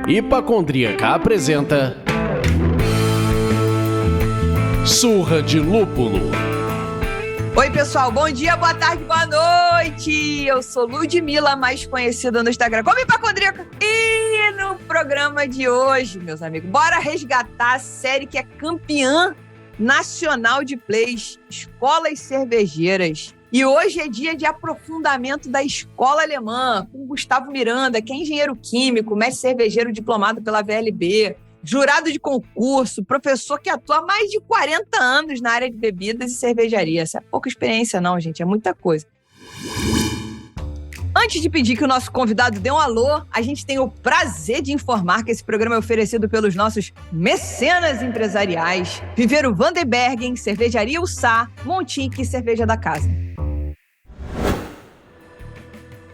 Hipacondríaca apresenta Surra de Lúpulo. Oi, pessoal, bom dia, boa tarde, boa noite. Eu sou Ludmilla, mais conhecida no Instagram como Hipacondríaca. E no programa de hoje, meus amigos, bora resgatar a série que é campeã nacional de plays, Escolas Cervejeiras. E hoje é dia de aprofundamento da escola alemã, com Gustavo Miranda, que é engenheiro químico, mestre cervejeiro diplomado pela VLB, jurado de concurso, professor que atua há mais de 40 anos na área de bebidas e cervejaria. Essa é pouca experiência não, gente, é muita coisa. Antes de pedir que o nosso convidado dê um alô, a gente tem o prazer de informar que esse programa é oferecido pelos nossos mecenas empresariais, Viveiro Vandenbergen, Cervejaria Ussá, Montique e Cerveja da Casa.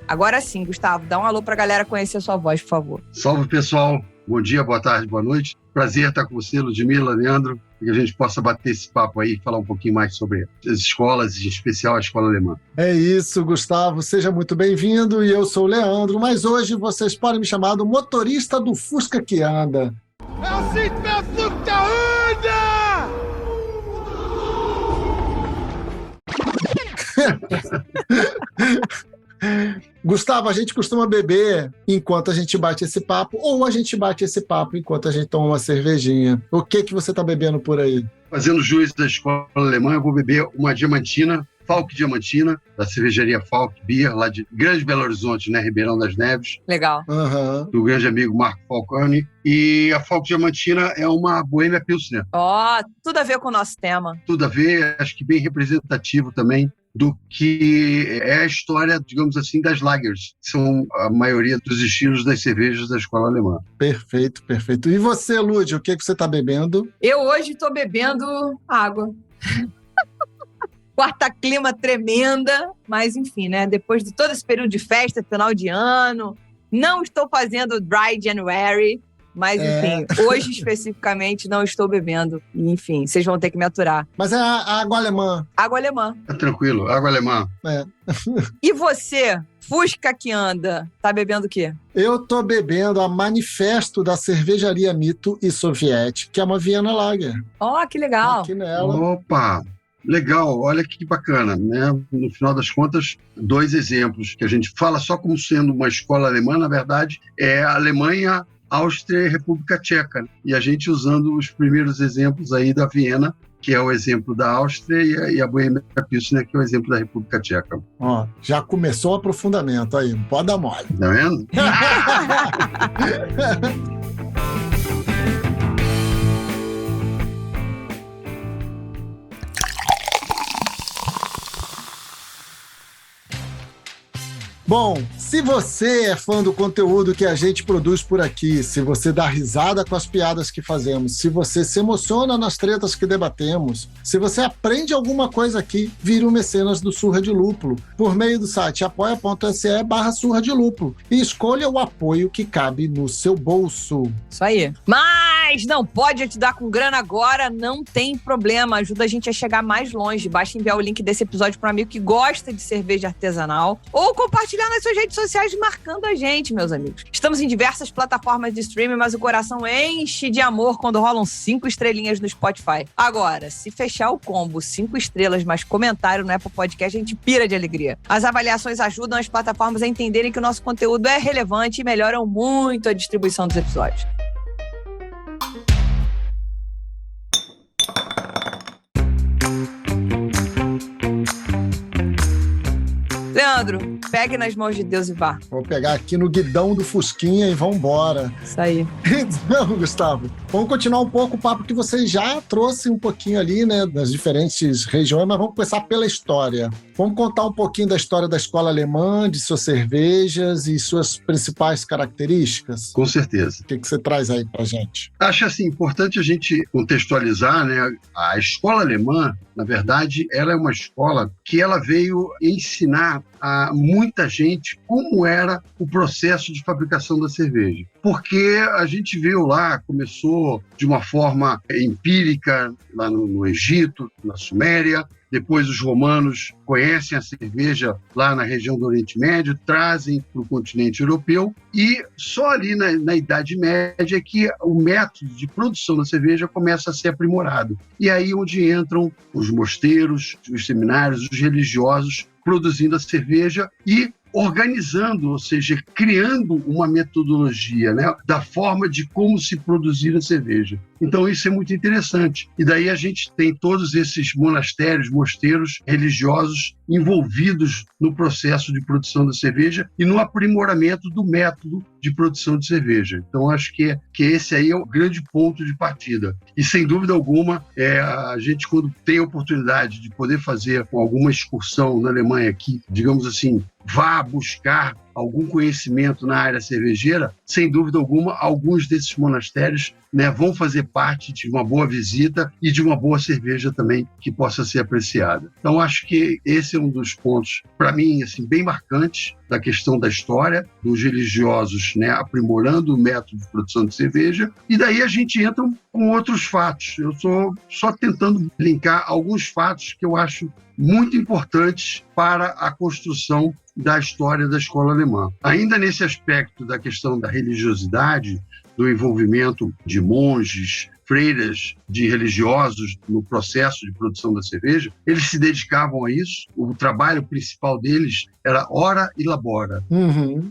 Agora sim, Gustavo, dá um alô pra galera conhecer a sua voz, por favor. Salve, pessoal. Bom dia, boa tarde, boa noite. Prazer estar com você, Ludmilla, Leandro, que a gente possa bater esse papo aí e falar um pouquinho mais sobre as escolas, em especial a escola alemã. É isso, Gustavo. Seja muito bem-vindo. E eu sou o Leandro, mas hoje vocês podem me chamar do motorista do Fusca que anda. Gustavo, a gente costuma beber enquanto a gente bate esse papo, ou a gente bate esse papo enquanto a gente toma uma cervejinha. O que você está bebendo por aí? Fazendo jus da escola alemã, eu vou beber uma diamantina, Falk Diamantina, da cervejaria Falk Beer, lá de Grande Belo Horizonte, né, Ribeirão das Neves. Legal. Do grande amigo Marco Falcone. E a Falk Diamantina é uma Bohemia Pilsner. Tudo a ver com o nosso tema. Tudo a ver, acho que bem representativo também do que é a história, digamos assim, das lagers, que são a maioria dos estilos das cervejas da escola alemã. Perfeito, perfeito. E você, Lud, o que você está bebendo? Eu hoje estou bebendo água. Quarta clima tremenda, mas enfim, né? Depois de todo esse período de festa, final de ano, não estou fazendo dry January, mas enfim, hoje especificamente não estou bebendo. Enfim, vocês vão ter que me aturar. Mas é a água alemã. Água alemã. É tranquilo, água alemã. E você, Fusca que anda, tá bebendo o quê? Eu tô bebendo a Manifesto da Cervejaria Mito e Soviet, que é uma Viena Lager. Que legal. Aqui nela. Opa! Legal, olha que bacana, né? No final das contas, 2 exemplos que a gente fala só como sendo uma escola alemã, na verdade, é a Alemanha, Áustria e República Tcheca. E a gente usando os primeiros exemplos aí da Viena, que é o exemplo da Áustria, e a Bohemia Pilsner, que é o exemplo da República Tcheca. Já começou o aprofundamento aí, não pode dar mole. Tá vendo? Bom, se você é fã do conteúdo que a gente produz por aqui, se você dá risada com as piadas que fazemos, se você se emociona nas tretas que debatemos, se você aprende alguma coisa aqui, vire um mecenas do Surra de Lúpulo, por meio do site apoia.se/Surra de Lúpulo e escolha o apoio que cabe no seu bolso. Isso aí. Mas não pode ajudar com grana agora, não tem problema. Ajuda a gente a chegar mais longe. Basta enviar o link desse episódio para um amigo que gosta de cerveja artesanal ou compartilhar nas suas redes sociais marcando a gente, meus amigos. Estamos em diversas plataformas de streaming, mas o coração enche de amor quando rolam 5 estrelinhas no Spotify. Agora, se fechar o combo 5 estrelas mais comentário no Apple Podcast, a gente pira de alegria. As avaliações ajudam as plataformas a entenderem que o nosso conteúdo é relevante e melhoram muito a distribuição dos episódios. Leandro, pegue nas mãos de Deus e vá. Vou pegar aqui no guidão do Fusquinha e vambora. Isso aí. Então, Gustavo, vamos continuar um pouco o papo que você já trouxe um pouquinho ali, né, das diferentes regiões, mas vamos começar pela história. Vamos contar um pouquinho da história da escola alemã, de suas cervejas e suas principais características? Com certeza. O que você traz aí pra gente? Acho assim, importante a gente contextualizar, né? A escola alemã, na verdade, ela é uma escola que ela veio ensinar a muita gente como era o processo de fabricação da cerveja. Porque a gente viu lá, começou de uma forma empírica, lá no Egito, na Suméria, depois os romanos conhecem a cerveja lá na região do Oriente Médio, trazem para o continente europeu, e só ali na Idade Média é que o método de produção da cerveja começa a ser aprimorado. E aí onde entram os mosteiros, os seminários, os religiosos produzindo a cerveja e organizando, ou seja, criando uma metodologia, né, da forma de como se produzir a cerveja. Então isso é muito interessante. E daí a gente tem todos esses monastérios, mosteiros religiosos envolvidos no processo de produção da cerveja e no aprimoramento do método de produção de cerveja. Então acho que esse aí é o grande ponto de partida. E sem dúvida alguma, a gente quando tem a oportunidade de poder fazer alguma excursão na Alemanha aqui, digamos assim, vá buscar algum conhecimento na área cervejeira, sem dúvida alguma, alguns desses monastérios, né, vão fazer parte de uma boa visita e de uma boa cerveja também que possa ser apreciada. Então, acho que esse é um dos pontos, para mim, assim, bem marcantes da questão da história, dos religiosos, né, aprimorando o método de produção de cerveja, e daí a gente entra com outros fatos. Eu estou só tentando linkar alguns fatos que eu acho muito importantes para a construção da história da escola alemã. Ainda nesse aspecto da questão da religiosidade, do envolvimento de monges, freiras, de religiosos no processo de produção da cerveja, eles se dedicavam a isso. O trabalho principal deles era ora e labora,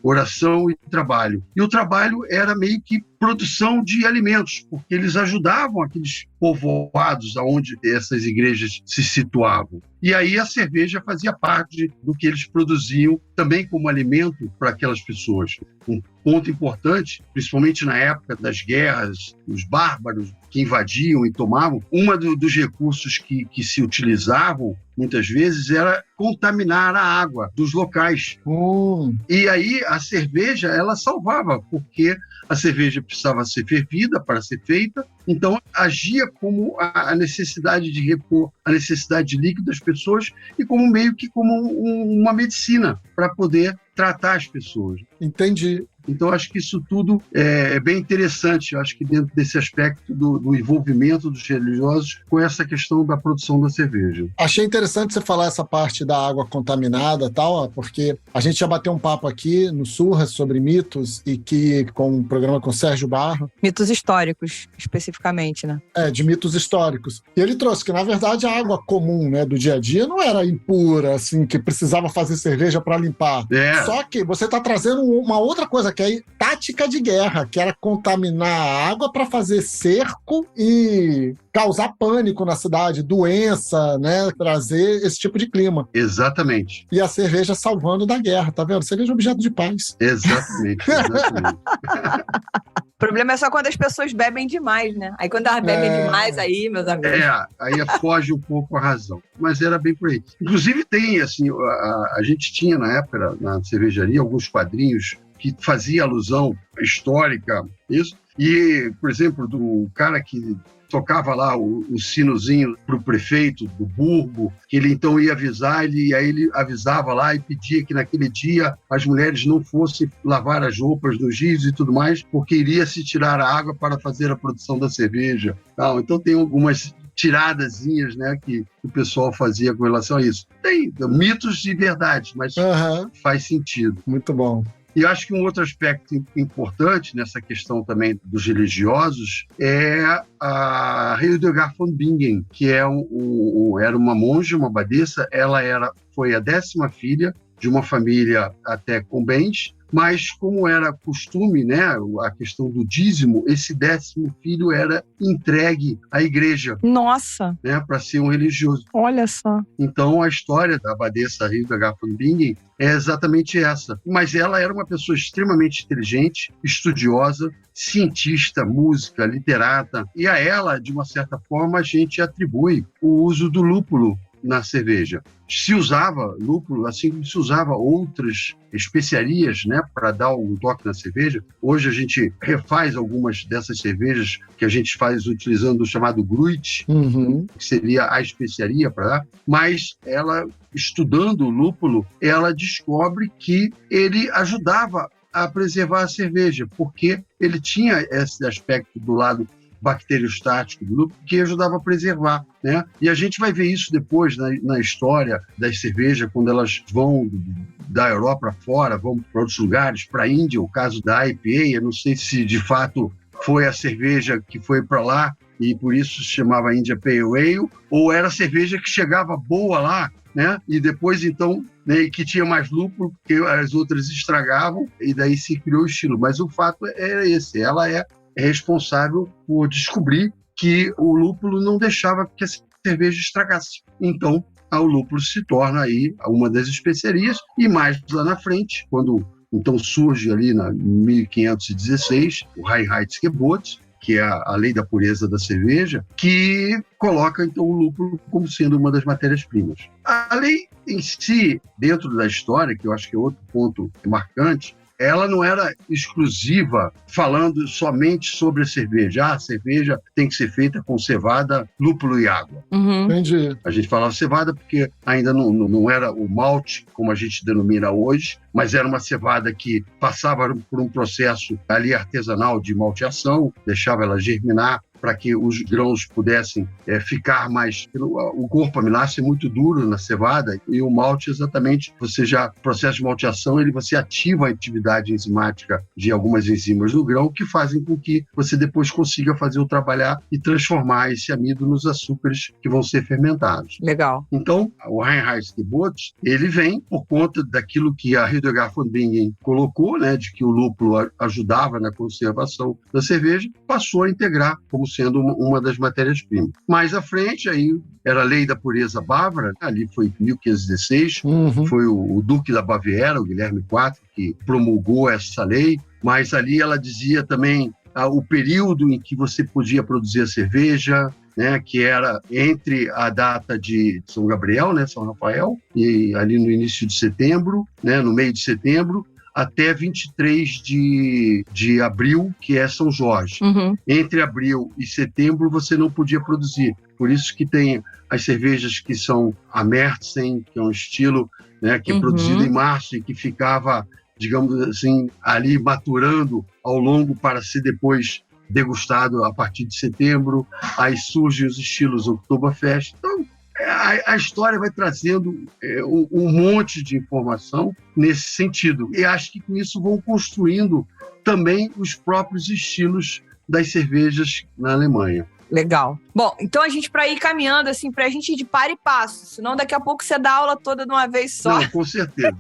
oração e trabalho. E o trabalho era meio que produção de alimentos, porque eles ajudavam aqueles povoados onde essas igrejas se situavam. E aí a cerveja fazia parte do que eles produziam também como alimento para aquelas pessoas. Um ponto importante, principalmente na época das guerras, os bárbaros que invadiam e tomavam, dos recursos que se utilizavam muitas vezes era contaminar a água dos locais. E aí a cerveja, ela salvava, porque a cerveja precisava ser fervida para ser feita, então agia como a necessidade de repor a necessidade de líquido das pessoas e como meio que como uma medicina para poder tratar as pessoas. Entendi. Então, acho que isso tudo é bem interessante. Eu acho que dentro desse aspecto do envolvimento dos religiosos com essa questão da produção da cerveja. Achei interessante você falar essa parte da água contaminada e tal, porque a gente já bateu um papo aqui no Surra sobre mitos e que com um programa com o Sérgio Barro. Mitos históricos, especificamente, né? De mitos históricos. E ele trouxe que, na verdade, a água comum, né, do dia a dia não era impura, assim, que precisava fazer cerveja para limpar. Só que você está trazendo uma outra coisa, que é tática de guerra, que era contaminar a água para fazer cerco e causar pânico na cidade, doença, né? Trazer esse tipo de clima. Exatamente. E a cerveja salvando da guerra, tá vendo? Cerveja é objeto de paz. Exatamente. O problema é só quando as pessoas bebem demais, né? Aí quando elas bebem demais, aí, meus amigos... Aí foge um pouco a razão. Mas era bem por aí. Inclusive tem, assim, a gente tinha na época, na cervejaria, alguns quadrinhos que fazia alusão histórica, isso. E, por exemplo, do cara que tocava lá o sinozinho para o prefeito do Burgo, que ele então ia avisar, aí ele avisava lá e pedia que naquele dia as mulheres não fossem lavar as roupas nos rios e tudo mais, porque iria se tirar a água para fazer a produção da cerveja. Então tem algumas tiradazinhas, né, que o pessoal fazia com relação a isso. Tem mitos de verdade, mas faz sentido. Muito bom. E eu acho que um outro aspecto importante nessa questão também dos religiosos é a Hildegard von Bingen, que era uma monja, uma abadesa. Ela foi a 10ª filha de uma família até com bens, mas como era costume, né, a questão do dízimo, esse 10º filho era entregue à igreja. Nossa! Né, para ser um religioso. Olha só. Então a história da abadesa Hildegard von Bingen é exatamente essa. Mas ela era uma pessoa extremamente inteligente, estudiosa, cientista, música, literata. E a ela, de uma certa forma, a gente atribui o uso do lúpulo na cerveja. Se usava lúpulo, assim como se usava outras especiarias, né, para dar um toque na cerveja. Hoje a gente refaz algumas dessas cervejas que a gente faz utilizando o chamado gruit, que seria a especiaria para dar, mas ela, estudando o lúpulo, ela descobre que ele ajudava a preservar a cerveja, porque ele tinha esse aspecto do lado bacteriostático do lúpulo que ajudava a preservar, né? E a gente vai ver isso depois na história das cervejas, quando elas vão da Europa fora, vão para outros lugares, para a Índia, o caso da IPA, eu não sei se de fato foi a cerveja que foi para lá e por isso se chamava India Pale Ale, ou era a cerveja que chegava boa lá, né? E depois, então, né, que tinha mais lúpulo, porque as outras estragavam, e daí se criou o estilo. Mas o fato é esse, ela é responsável por descobrir que o lúpulo não deixava que a cerveja estragasse. Então, o lúpulo se torna aí uma das especiarias, e mais lá na frente, quando então surge ali na 1516, o Reinheitsgebot, que é a lei da pureza da cerveja, que coloca, então, o lúpulo como sendo uma das matérias-primas. A lei em si, dentro da história, que eu acho que é outro ponto marcante, ela não era exclusiva falando somente sobre a cerveja. A cerveja tem que ser feita com cevada, lúpulo e água. Uhum. Entendi. A gente falava cevada porque ainda não era o malte, como a gente denomina hoje, mas era uma cevada que passava por um processo ali artesanal de malteação, deixava ela germinar para que os grãos pudessem ficar mais... O corpo amiláceo é muito duro na cevada e o malte, exatamente, o processo de malteação, você ativa a atividade enzimática de algumas enzimas do grão que fazem com que você depois consiga fazer o trabalhar e transformar esse amido nos açúcares que vão ser fermentados. Legal. Então, o Reinheitsgebot, ele vem por conta daquilo que a Hildegard von Bingen colocou, né, de que o lúpulo ajudava na conservação da cerveja, passou a integrar como sendo uma das matérias-primas. Mais à frente, aí era a lei da pureza bávara, ali foi 1516, foi o Duque da Baviera, o Guilherme IV, que promulgou essa lei, mas ali ela dizia também o período em que você podia produzir a cerveja, né, que era entre a data de São Gabriel, né, São Rafael, e ali no início de setembro, né, no meio de setembro, até 23 de abril, que é São Jorge. Uhum. Entre abril e setembro você não podia produzir. Por isso que tem as cervejas que são a Märzen, que é um estilo, né, que é produzido em março e que ficava, digamos assim, ali maturando ao longo para ser depois degustado a partir de setembro. Aí surgem os estilos Oktoberfest. Então, a história vai trazendo um monte de informação nesse sentido. E acho que com isso vão construindo também os próprios estilos das cervejas na Alemanha. Legal. Bom, então a gente, para ir caminhando, assim, pra gente ir de par e passo, senão daqui a pouco você dá a aula toda de uma vez só. Não, com certeza.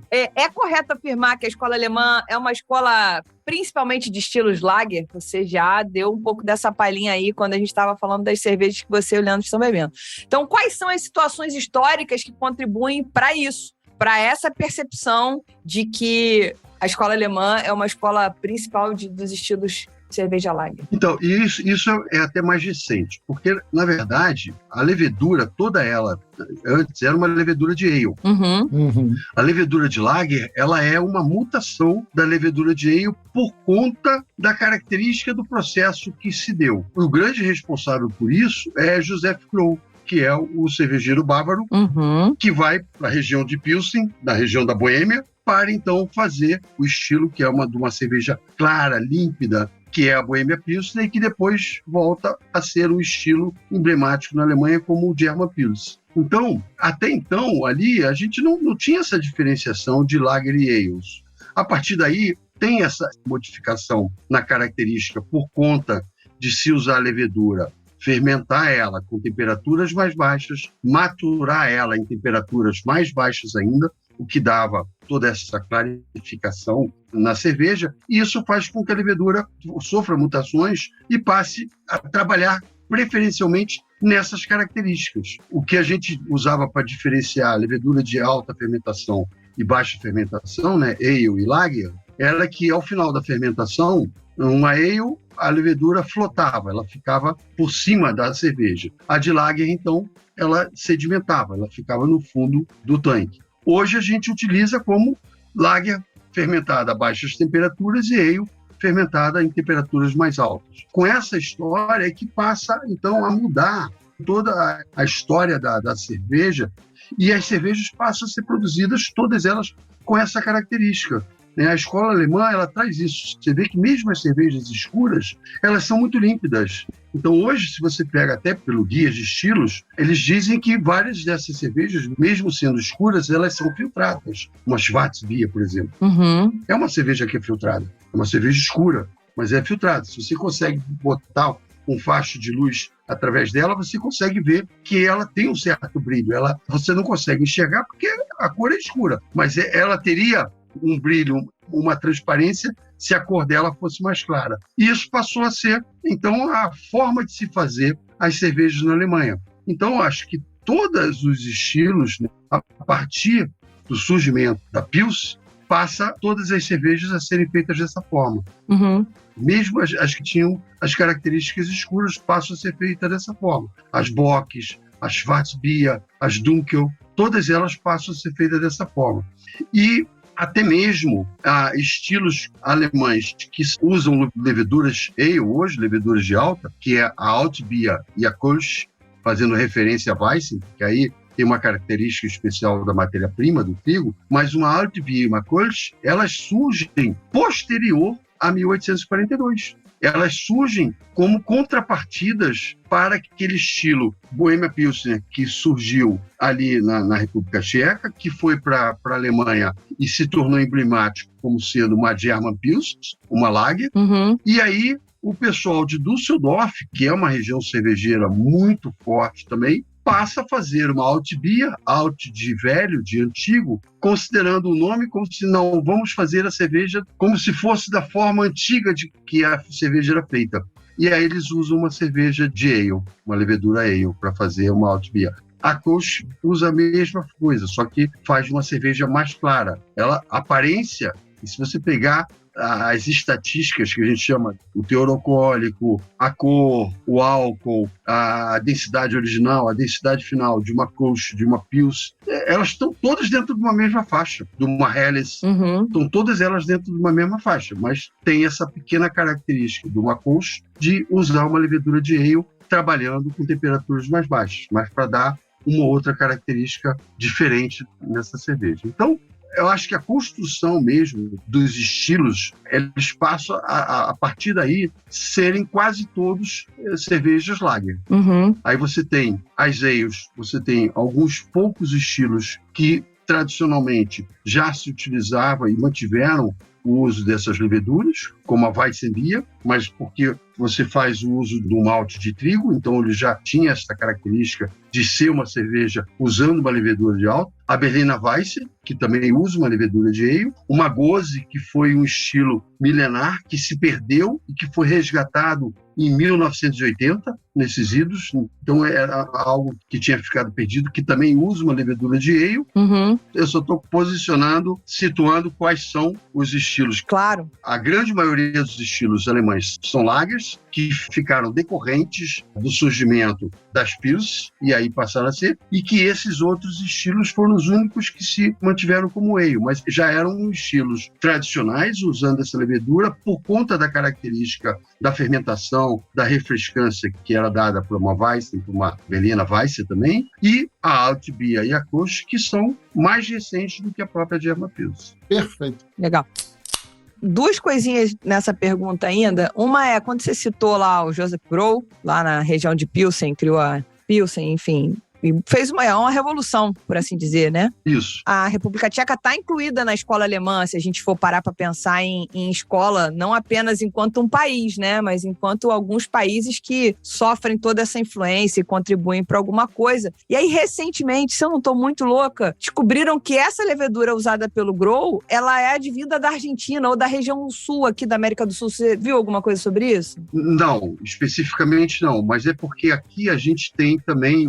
É correto afirmar que a escola alemã é uma escola principalmente de estilos lager? Você já deu um pouco dessa palhinha aí quando a gente estava falando das cervejas que você e o Leandro estão bebendo. Então, quais são as situações históricas que contribuem para isso? Para essa percepção de que a escola alemã é uma escola principal dos estilos cerveja lager. Então, isso é até mais recente, porque, na verdade, a levedura, toda ela, antes era uma levedura de ale. A levedura de lager, ela é uma mutação da levedura de ale por conta da característica do processo que se deu. O grande responsável por isso é Josef Kroll, que é o cervejeiro bávaro, que vai para a região de Pilsen, na região da Boêmia, para então fazer o estilo que é de uma cerveja clara, límpida, que é a Bohemia Pilsner, e que depois volta a ser um estilo emblemático na Alemanha como o German Pils. Então, até então, ali, a gente não tinha essa diferenciação de lager e ales. A partir daí, tem essa modificação na característica por conta de se usar a levedura, fermentar ela com temperaturas mais baixas, maturar ela em temperaturas mais baixas ainda, o que dava toda essa clarificação na cerveja, e isso faz com que a levedura sofra mutações e passe a trabalhar preferencialmente nessas características. O que a gente usava para diferenciar a levedura de alta fermentação e baixa fermentação, né, ale e lager, era que ao final da fermentação, uma ale, a levedura flotava, ela ficava por cima da cerveja. A de lager, então, ela sedimentava, ela ficava no fundo do tanque. Hoje a gente utiliza como lager fermentada a baixas temperaturas e ale fermentada em temperaturas mais altas. Com essa história é que passa, então, a mudar toda a história da cerveja, e as cervejas passam a ser produzidas, todas elas, com essa característica. né? A escola alemã, ela traz isso. Você vê que mesmo as cervejas escuras, elas são muito límpidas. Então, hoje, se você pega até pelo guia de estilos, eles dizem que várias dessas cervejas, mesmo sendo escuras, elas são filtradas. Uma Schwarzbier, por exemplo. É uma cerveja que é filtrada. É uma cerveja escura, mas é filtrada. Se você consegue botar um facho de luz através dela, você consegue ver que ela tem um certo brilho. Você não consegue enxergar porque a cor é escura, mas ela teria um brilho, uma transparência, se a cor dela fosse mais clara. E isso passou a ser, então, a forma de se fazer as cervejas na Alemanha. Então, eu acho que todos os estilos, né, a partir do surgimento da Pils, passa todas as cervejas a serem feitas dessa forma. Mesmo as que tinham as características escuras passam a ser feitas dessa forma. As Bocks, as Schwarzbier, as Dunkel, todas elas passam a ser feitas dessa forma. E até mesmo estilos alemães que usam leveduras ale hoje, leveduras de alta, que é a Altbier e a Kolsch, fazendo referência a Weizen, que aí tem uma característica especial da matéria-prima, do trigo, mas uma Altbier e uma Kolsch, elas surgem posterior a 1842. Elas surgem como contrapartidas para aquele estilo Bohemia Pilsner que surgiu ali na República Tcheca, que foi para a Alemanha e se tornou emblemático como sendo uma German Pilsner, uma Lager. E aí o pessoal de Düsseldorf, que é uma região cervejeira muito forte também, passa a fazer uma Altbier, alt de velho, de antigo, considerando o nome como se não vamos fazer a cerveja como se fosse da forma antiga de que a cerveja era feita. E aí eles usam uma cerveja de ale, uma levedura ale, para fazer uma Altbier. A Kolsch usa a mesma coisa, só que faz uma cerveja mais clara. Ela, a aparência, e se você pegar as estatísticas que a gente chama, o teor alcoólico, a cor, o álcool, a densidade original, a densidade final de uma Kolsch, de uma Pils, elas estão todas dentro de uma mesma faixa, de uma Helles, estão todas elas dentro de uma mesma faixa, mas tem essa pequena característica de uma Kolsch de usar uma levedura de ale trabalhando com temperaturas mais baixas, mas para dar uma outra característica diferente nessa cerveja. Então, eu acho que a construção mesmo dos estilos, eles passam a partir daí serem quase todos cervejas lager. Aí você tem as ales, você tem alguns poucos estilos que tradicionalmente já se utilizavam e mantiveram o uso dessas leveduras, como a Weizenbier, mas porque você faz o uso do malte de trigo, então ele já tinha essa característica de ser uma cerveja usando uma levedura de alto. A Berliner Weisse, que também usa uma levedura de ale. Uma Gose, que foi um estilo milenar, que se perdeu e que foi resgatado em 1980, nesses idos. Então, era algo que tinha ficado perdido, que também usa uma levedura de ale. Eu só estou posicionando, situando quais são os estilos. Claro. A grande maioria dos estilos alemães são lagers, que ficaram decorrentes do surgimento das Pils, e aí passaram a ser, e que esses outros estilos foram os únicos que se mantiveram como ale, mas já eram estilos tradicionais, usando essa levedura, por conta da característica da fermentação, da refrescância que era dada por uma Weizen, por uma Berliner Weisse também, e a Altbier e a Kolsch, que são mais recentes do que a própria German Pils. Perfeito. Legal. Duas coisinhas nessa pergunta ainda. Uma é, quando você citou lá o Joseph Grohl, lá na região de Pilsen, criou a Pilsen, enfim, e fez uma revolução, por assim dizer, né? Isso. A República Tcheca está incluída na escola alemã, se a gente for parar para pensar em escola, não apenas enquanto um país, né? Mas enquanto alguns países que sofrem toda essa influência e contribuem para alguma coisa. E aí, recentemente, se eu não estou muito louca, descobriram que essa levedura usada pelo Grohl, ela é advinda da Argentina ou da região sul aqui da América do Sul. Você viu alguma coisa sobre isso? Não, especificamente não, mas é porque aqui a gente tem também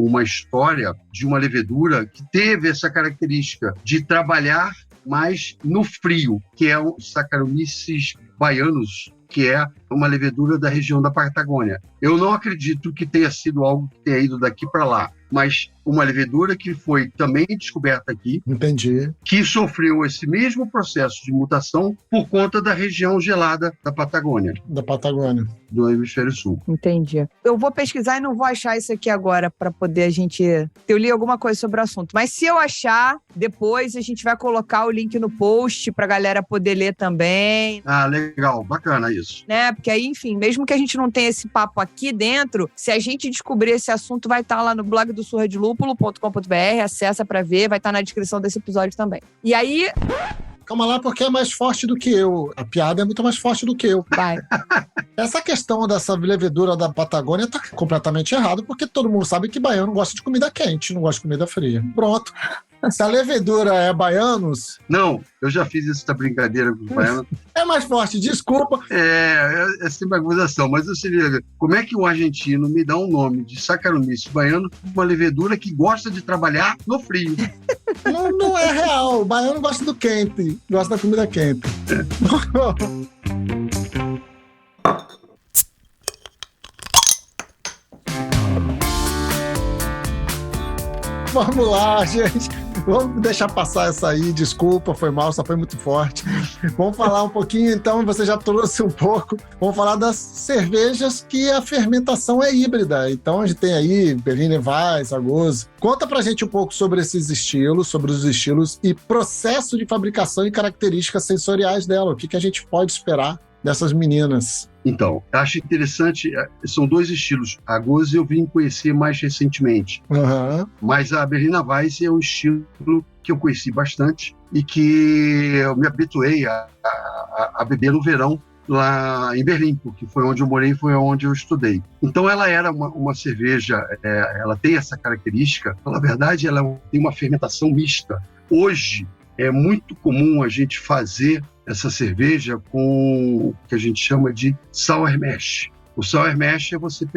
uma história de uma levedura que teve essa característica de trabalhar mais no frio, que é o Saccharomyces baianus, que é uma levedura da região da Patagônia. Eu não acredito que tenha sido algo que tenha ido daqui para lá. mas uma levedura que foi também descoberta aqui, Entendi. que sofreu esse mesmo processo de mutação por conta da região gelada da Patagônia, Da Patagônia. do hemisfério sul. Entendi. Eu vou pesquisar e não vou achar isso aqui agora para poder a gente... Eu li alguma coisa sobre o assunto. Mas se eu achar, depois a gente vai colocar o link no post pra galera poder ler também. Ah, legal, bacana isso. Né? Porque aí, enfim, mesmo que a gente não tenha esse papo aqui dentro, se a gente descobrir esse assunto, vai estar lá no blog do surradilúpulo.com.br, acessa pra ver, vai estar na descrição desse episódio também. E aí... Calma lá, porque é mais forte do que eu. A piada é muito mais forte do que eu. Vai. Essa questão dessa levedura da Patagônia tá completamente errado, porque todo mundo sabe que baiano gosta de comida quente, não gosta de comida fria. Pronto. Se a levedura é baianos, Não, eu já fiz essa brincadeira com os baianos. é mais forte. Desculpa. É sempre acusação, mas eu seria. Como é que um argentino me dá um nome de Saccharomyces baiano, uma levedura que gosta de trabalhar no frio? Não é real. O baiano gosta do quente, gosta da comida quente. Vamos lá, gente. Vamos deixar passar essa aí. Desculpa, foi mal, só foi muito forte. Vamos falar um pouquinho, então, você já trouxe um pouco. Vamos falar das cervejas que a fermentação é híbrida. Então, a gente tem aí Berliner Weiss, Gose. Conta pra gente um pouco sobre esses estilos, sobre os estilos e processo de fabricação e características sensoriais dela. O que a gente pode esperar dessas meninas? Então, acho interessante, são dois estilos. A Gose eu vim conhecer mais recentemente, mas a Berliner Weiss é um estilo que eu conheci bastante e que eu me habituei a beber no verão lá em Berlim, porque foi onde eu morei, foi onde eu estudei. Então ela era uma cerveja, ela tem essa característica, na verdade ela tem uma fermentação mista. Hoje é muito comum a gente fazer essa cerveja com o que a gente chama de sour mash. O sour mash é você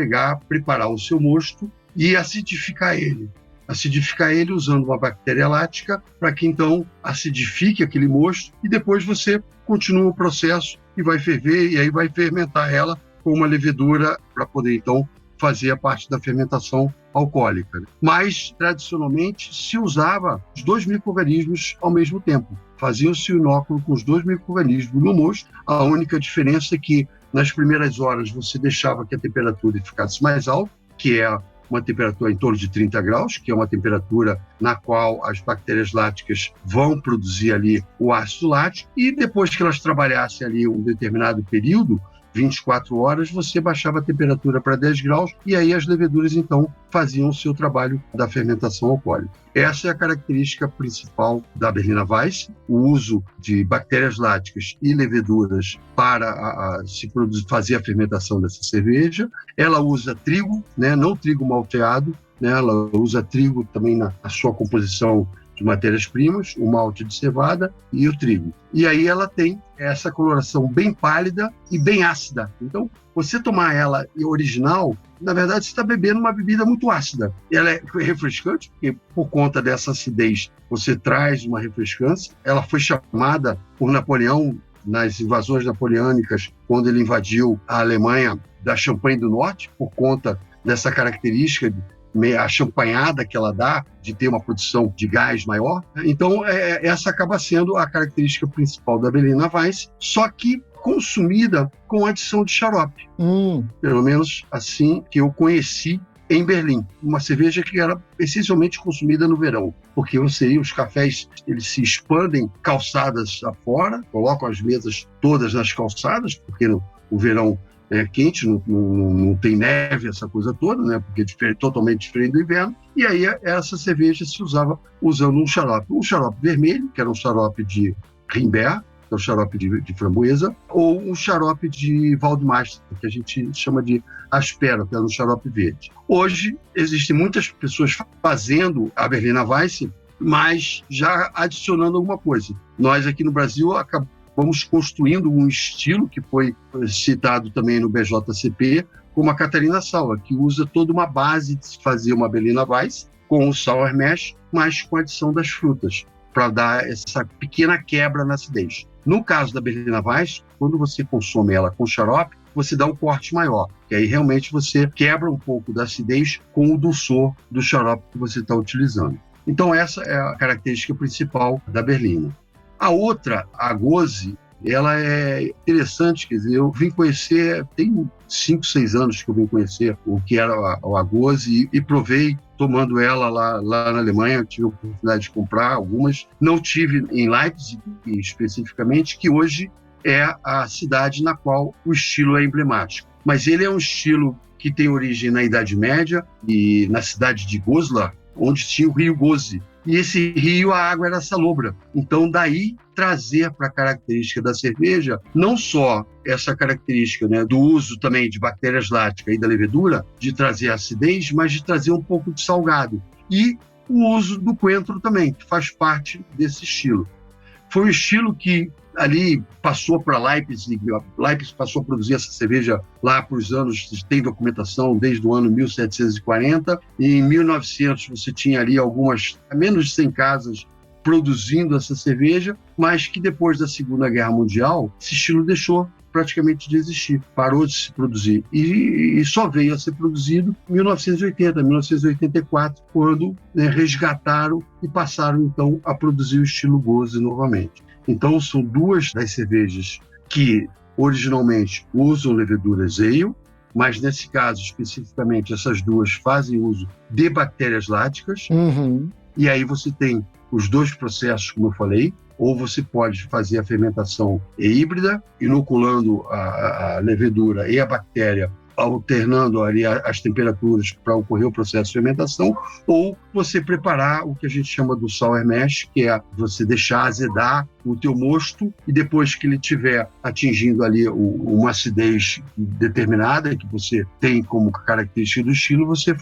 preparar o seu mosto e acidificar ele. Acidificar ele usando uma bactéria lática para que então acidifique aquele mosto e depois você continua o processo e vai ferver e aí vai fermentar ela com uma levedura para poder então fazer a parte da fermentação alcoólica. Mas, tradicionalmente, se usava os 2 micro-organismos ao mesmo tempo. Fazia-se o inóculo com os 2 micro-organismos no mosto. A única diferença é que, nas primeiras horas, você deixava que a temperatura ficasse mais alta, que é uma temperatura em torno de 30 graus, que é uma temperatura na qual as bactérias láticas vão produzir ali o ácido lático, e depois que elas trabalhassem ali um determinado período, 24 horas, você baixava a temperatura para 10 graus e aí as leveduras, então, faziam o seu trabalho da fermentação alcoólica. Essa é a característica principal da Berliner Weiss, o uso de bactérias láticas e leveduras para fazer a fermentação dessa cerveja. Ela usa trigo, né, não trigo malteado, né, ela usa trigo também na sua composição de matérias-primas, o malte de cevada e o trigo. E aí ela tem essa coloração bem pálida e bem ácida. Então, você tomar ela original, na verdade, você está bebendo uma bebida muito ácida. Ela é refrescante, porque por conta dessa acidez, você traz uma refrescância. Ela foi chamada por Napoleão, nas invasões napoleônicas, quando ele invadiu a Alemanha, da Champagne do Norte, por conta dessa característica a champanhada que ela dá, de ter uma produção de gás maior. Então, essa acaba sendo a característica principal da Berliner Weiss, só que consumida com adição de xarope. Pelo menos assim que eu conheci em Berlim. Uma cerveja que era essencialmente consumida no verão, porque os cafés eles se expandem calçadas afora, colocam as mesas todas nas calçadas, porque o verão é quente, não tem neve, essa coisa toda, né? Porque é totalmente diferente do inverno. E aí essa cerveja se usava usando um xarope vermelho, que era um xarope de Rimbert, que é o xarope de framboesa, ou um xarope de Waldmeister, que a gente chama de Aspera, que é um xarope verde. Hoje, existem muitas pessoas fazendo a Berliner Weiss, mas já adicionando alguma coisa. Nós aqui no Brasil vamos construindo um estilo que foi citado também no BJCP, como a Catarina Sauer, que usa toda uma base de fazer uma Berliner Weiss com o sour mash, mas com a adição das frutas, para dar essa pequena quebra na acidez. No caso da Berliner Weiss, quando você consome ela com xarope, você dá um corte maior, que aí realmente você quebra um pouco da acidez com o dulçor do xarope que você está utilizando. Então essa é a característica principal da berlina. A outra, a Gose, ela é interessante, quer dizer, eu vim conhecer, tem 5, 6 anos que eu vim conhecer o que era a Gose e provei tomando ela lá na Alemanha. Eu tive a oportunidade de comprar algumas, não tive em Leipzig especificamente, que hoje é a cidade na qual o estilo é emblemático. Mas ele é um estilo que tem origem na Idade Média e na cidade de Goslar, onde tinha o rio Gose. E esse rio, a água era salobra. Então, daí trazer para a característica da cerveja, não só essa característica, né, do uso também de bactérias láticas e da levedura, de trazer acidez, mas de trazer um pouco de salgado. E o uso do coentro também, que faz parte desse estilo. Foi um estilo que ali passou para Leipzig passou a produzir essa cerveja lá para os anos, tem documentação desde o ano 1740, e em 1900 você tinha ali menos de 100 casas produzindo essa cerveja, mas que depois da Segunda Guerra Mundial, esse estilo deixou praticamente de existir, parou de se produzir e só veio a ser produzido em 1980, 1984, quando resgataram e passaram então a produzir o estilo Gose novamente. Então, são duas das cervejas que originalmente usam leveduras ale, mas nesse caso, especificamente, essas duas fazem uso de bactérias láticas. Uhum. E aí você tem os dois processos, como eu falei, ou você pode fazer a fermentação híbrida, inoculando a levedura e a bactéria, alternando ali as temperaturas para ocorrer o processo de fermentação, ou você preparar o que a gente chama do sour mash, que é você deixar azedar o teu mosto e depois que ele estiver atingindo ali uma acidez determinada que você tem como característica do estilo, você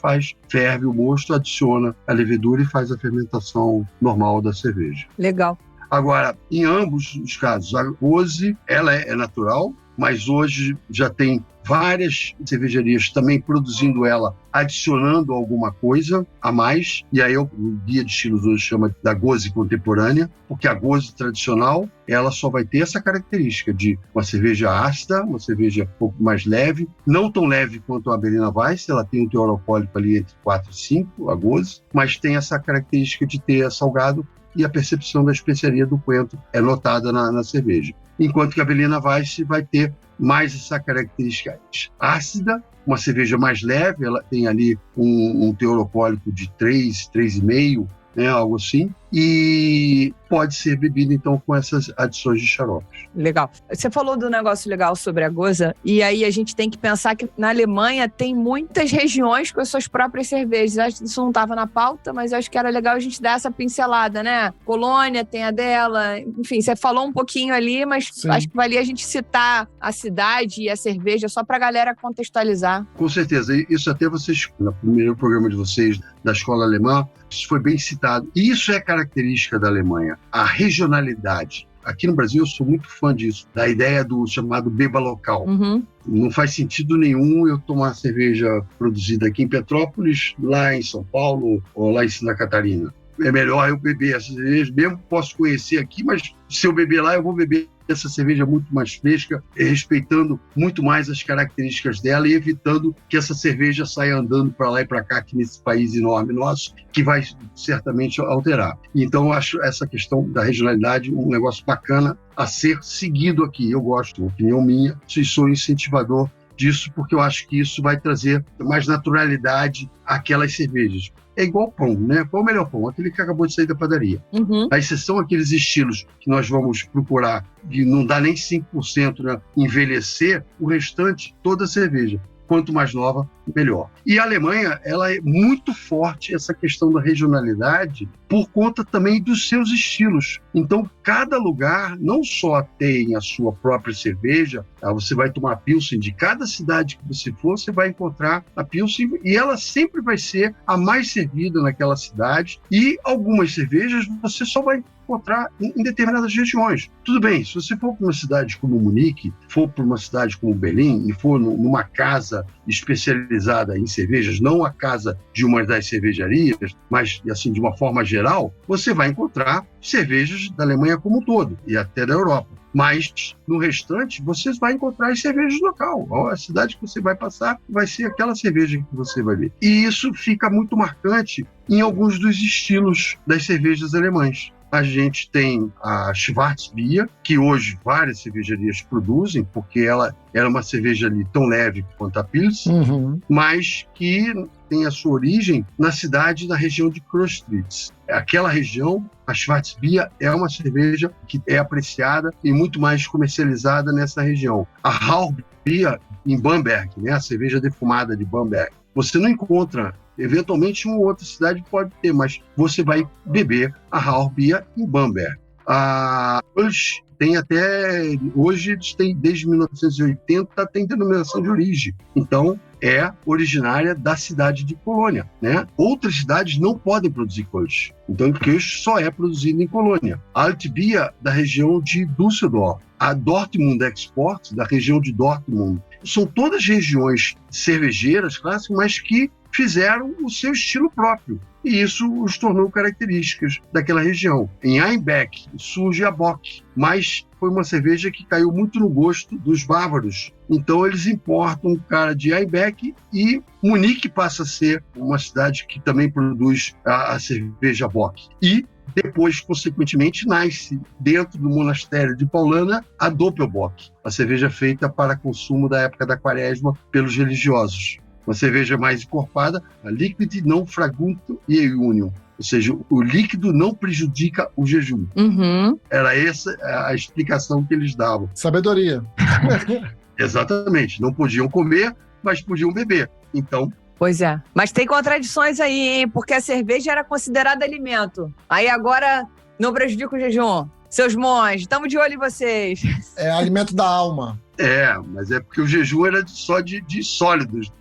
ferve o mosto, adiciona a levedura e faz a fermentação normal da cerveja. Legal. Agora, em ambos os casos, a Gose, ela é natural, mas hoje já tem várias cervejarias também produzindo ela, adicionando alguma coisa a mais, e aí o guia de estilos hoje chama da Gose contemporânea, porque a Gose tradicional, ela só vai ter essa característica de uma cerveja ácida, uma cerveja um pouco mais leve, não tão leve quanto a Berliner Weiss, ela tem um teor alcoólico ali entre 4 e 5, a Gose, mas tem essa característica de ter salgado, e a percepção da especiaria do coentro é notada na cerveja. Enquanto que a Berliner Weiss vai ter mais essa característica ácida, uma cerveja mais leve, ela tem ali um teor alcoólico de 3, 3,5, né, algo assim, e pode ser bebida, então, com essas adições de xaropes. Legal. Você falou do negócio legal sobre a Gose, e aí a gente tem que pensar que na Alemanha tem muitas regiões com as suas próprias cervejas. Acho que isso não estava na pauta, mas acho que era legal a gente dar essa pincelada, né? Colônia tem a dela, enfim, você falou um pouquinho ali, mas sim, acho que valia a gente citar a cidade e a cerveja só para a galera contextualizar. Com certeza. Isso até vocês, no primeiro programa de vocês, da escola alemã, isso foi bem citado. E isso é característica da Alemanha, a regionalidade. Aqui no Brasil eu sou muito fã disso, da ideia do chamado beba local. Uhum. Não faz sentido nenhum eu tomar cerveja produzida aqui em Petrópolis, lá em São Paulo ou lá em Santa Catarina. É melhor eu beber essa cerveja, mesmo posso conhecer aqui, mas se eu beber lá, eu vou beber essa cerveja muito mais fresca, respeitando muito mais as características dela e evitando que essa cerveja saia andando para lá e para cá, aqui nesse país enorme nosso, que vai certamente alterar. Então, eu acho essa questão da regionalidade um negócio bacana a ser seguido aqui. Eu gosto, opinião minha, sou incentivador disso, porque eu acho que isso vai trazer mais naturalidade àquelas cervejas. É igual pão, né? Qual é o melhor pão? Aquele que acabou de sair da padaria. Uhum. A exceção aqueles estilos que nós vamos procurar, de não dá nem 5%, né, envelhecer, o restante, toda cerveja. Quanto mais nova, melhor. E a Alemanha, ela é muito forte, essa questão da regionalidade, por conta também dos seus estilos. Então, cada lugar não só tem a sua própria cerveja, você vai tomar Pilsen, de cada cidade que você for, você vai encontrar a Pilsen, e ela sempre vai ser a mais servida naquela cidade, e algumas cervejas você só vai encontrar em determinadas regiões. Tudo bem, se você for para uma cidade como Munique, for para uma cidade como Berlim e for numa casa especializada em cervejas, não a casa de uma das cervejarias, mas assim de uma forma geral, você vai encontrar cervejas da Alemanha como um todo e até da Europa. Mas, no restante, você vai encontrar as cervejas local. A cidade que você vai passar vai ser aquela cerveja que você vai ver. E isso fica muito marcante em alguns dos estilos das cervejas alemãs. A gente tem a Schwarzbier, que hoje várias cervejarias produzem, porque ela era uma cerveja ali tão leve quanto a Pils, mas que tem a sua origem na cidade, na região de Kostritz. Aquela região, a Schwarzbier é uma cerveja que é apreciada e muito mais comercializada nessa região. A Rauchbier em Bamberg, né, a cerveja defumada de Bamberg, você não encontra. Eventualmente, uma outra cidade pode ter, mas você vai beber a Rauchbier em Bamberg. A Kölsch tem até... Hoje, eles têm, desde 1980, tem denominação de origem. Então, é originária da cidade de Colônia, né? Outras cidades não podem produzir Kölsch. Então, Kölsch só é produzido em Colônia. A Altbier, da região de Düsseldorf. A Dortmund Export, da região de Dortmund. São todas regiões cervejeiras clássicas, mas que fizeram o seu estilo próprio. E isso os tornou características daquela região. Em Einbeck surge a Bock, mas foi uma cerveja que caiu muito no gosto dos bávaros. Então eles importam um cara de Einbeck e Munique passa a ser uma cidade que também produz a cerveja Bock. E depois, consequentemente, nasce dentro do monastério de Paulana a Doppelbock, a cerveja feita para consumo da época da Quaresma pelos religiosos. Uma cerveja mais encorpada, a Liquid non fragunto iunium, ou seja, o líquido não prejudica o jejum. Era essa a explicação que eles davam. Sabedoria. Exatamente, não podiam comer, mas podiam beber. Então, Pois é. Mas tem contradições aí, hein? Porque a cerveja era considerada alimento. Aí agora não prejudica o jejum. Seus monges, estamos de olho em vocês. É alimento da alma. Mas é porque o jejum era só de sólidos.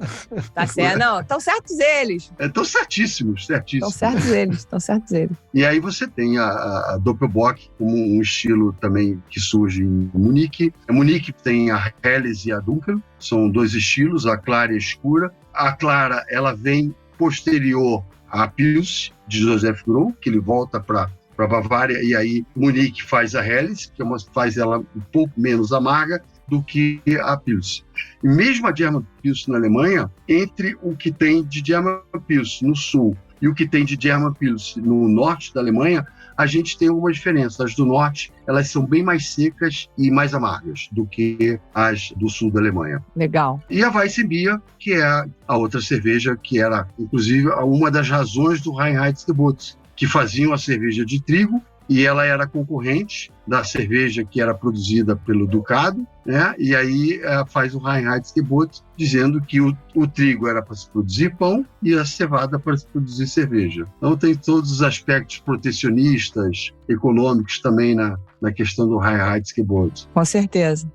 Tá certo? Não, estão certos eles. Estão certíssimos. Estão certos eles. E aí você tem a Doppelbock como um estilo também que surge em Munique. A Munique tem a Helles e a Dunkel, são dois estilos, a clara e a escura. A clara, ela vem posterior à Pils, de Joseph Groh, que ele volta para Bavária, e aí Munique faz a Helles, que faz ela um pouco menos amarga do que a Pils. E mesmo a German Pils na Alemanha, entre o que tem de German Pils no sul e o que tem de German Pils no norte da Alemanha, a gente tem alguma diferença. As do norte, elas são bem mais secas e mais amargas do que as do sul da Alemanha. Legal. E a Weissenbier, que é a outra cerveja que era, inclusive, uma das razões do Reinheitsgebot, que faziam a cerveja de trigo, e ela era concorrente da cerveja que era produzida pelo Ducado, né? E aí faz o Reinheitsgebot, dizendo que o trigo era para se produzir pão e a cevada para se produzir cerveja. Então tem todos os aspectos protecionistas, econômicos também na questão do Reinheitsgebot. Com certeza.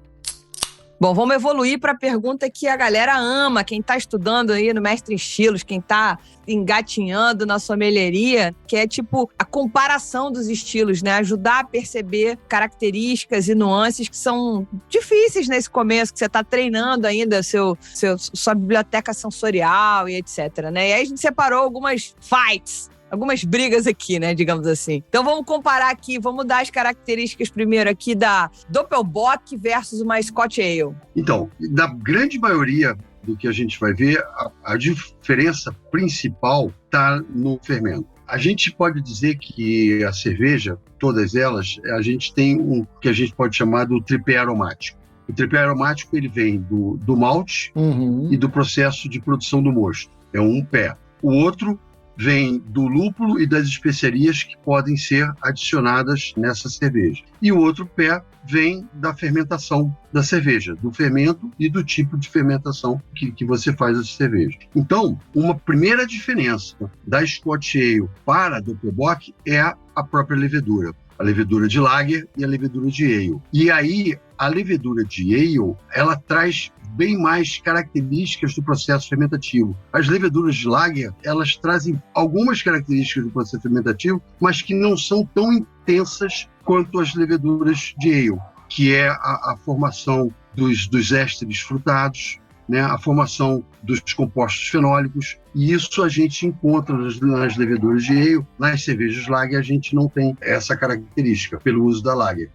Bom, vamos evoluir para a pergunta que a galera ama, quem está estudando aí no Mestre em Estilos, quem está engatinhando na sommelieria, que é tipo a comparação dos estilos, né? Ajudar a perceber características e nuances que são difíceis nesse começo, que você está treinando ainda sua biblioteca sensorial e etc, né? E aí a gente separou algumas fights, algumas brigas aqui, né, digamos assim. Então vamos comparar aqui, vamos dar as características primeiro aqui da Doppelbock versus uma Scotch Ale. Então, na grande maioria do que a gente vai ver, a diferença principal está no fermento. A gente pode dizer que a cerveja, todas elas, a gente tem um que a gente pode chamar do tripé aromático. O tripé aromático ele vem do malte e do processo de produção do mosto. É um pé. O outro vem do lúpulo e das especiarias que podem ser adicionadas nessa cerveja. E o outro pé vem da fermentação da cerveja, do fermento e do tipo de fermentação que você faz essa cerveja. Então, uma primeira diferença da Scotch Ale para a Doppelbock é a própria levedura. a levedura de Lager e a levedura de Ale. E aí, a levedura de Ale, ela traz bem mais características do processo fermentativo. As leveduras de Lager, elas trazem algumas características do processo fermentativo, mas que não são tão intensas quanto as leveduras de Ale, que é a formação dos ésteres frutados, né, a formação dos compostos fenólicos, e isso a gente encontra nas leveduras de ale. Nas cervejas Lager a gente não tem essa característica pelo uso da Lager.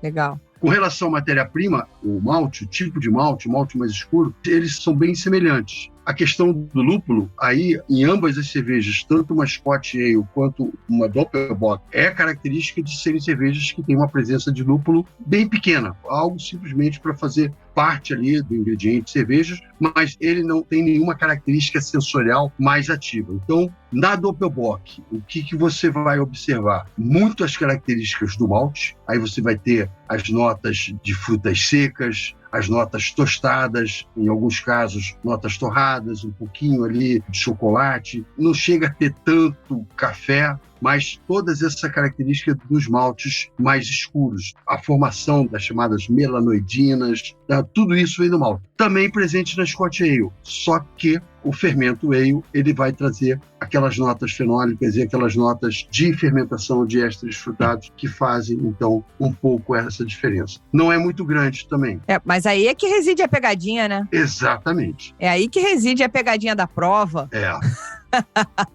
Legal. Com relação à matéria-prima, o malte, o tipo de malte, o malte mais escuro, eles são bem semelhantes. A questão do lúpulo, aí, em ambas as cervejas, tanto uma Scotch Ale quanto uma Doppelbock, é característica de serem cervejas que têm uma presença de lúpulo bem pequena, algo simplesmente para fazer parte ali do ingrediente de cervejas, mas ele não tem nenhuma característica sensorial mais ativa. Então, na Doppelbock, o que você vai observar? Muito as características do malte, aí você vai ter as notas de frutas secas, as notas tostadas, em alguns casos notas torradas, um pouquinho ali de chocolate. Não chega a ter tanto café, mas todas essas características dos maltes mais escuros. A formação das chamadas melanoidinas, tudo isso vem do malte. Também presente na Scotch Ale, só que o fermento ale, ele vai trazer aquelas notas fenólicas e aquelas notas de fermentação de ésteres frutados que fazem, então, um pouco essa diferença. Não é muito grande também. Mas aí é que reside a pegadinha, né? Exatamente. É aí que reside a pegadinha da prova.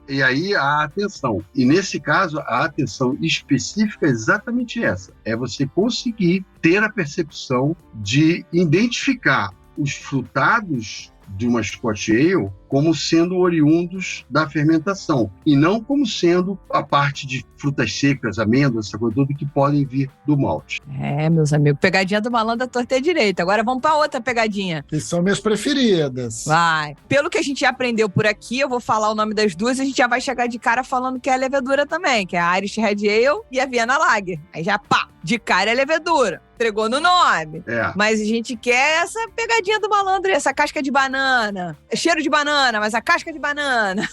E aí a atenção. E nesse caso, a atenção específica é exatamente essa. É você conseguir ter a percepção de identificar os frutados de uma Scotch Ale como sendo oriundos da fermentação e não como sendo a parte de frutas secas, amêndoas, essa coisa toda que podem vir do malte. Meus amigos, pegadinha do malandro à torta e à direita. Agora vamos para outra pegadinha. Que são minhas preferidas. Vai. Pelo que a gente já aprendeu por aqui, eu vou falar o nome das duas e a gente já vai chegar de cara falando que é a levedura também, que é a Irish Red Ale e a Vienna Lager. Aí já, de cara é levedura. Entregou no nome. Mas a gente quer essa pegadinha do malandro, essa casca de banana. É cheiro de banana, mas a casca de banana.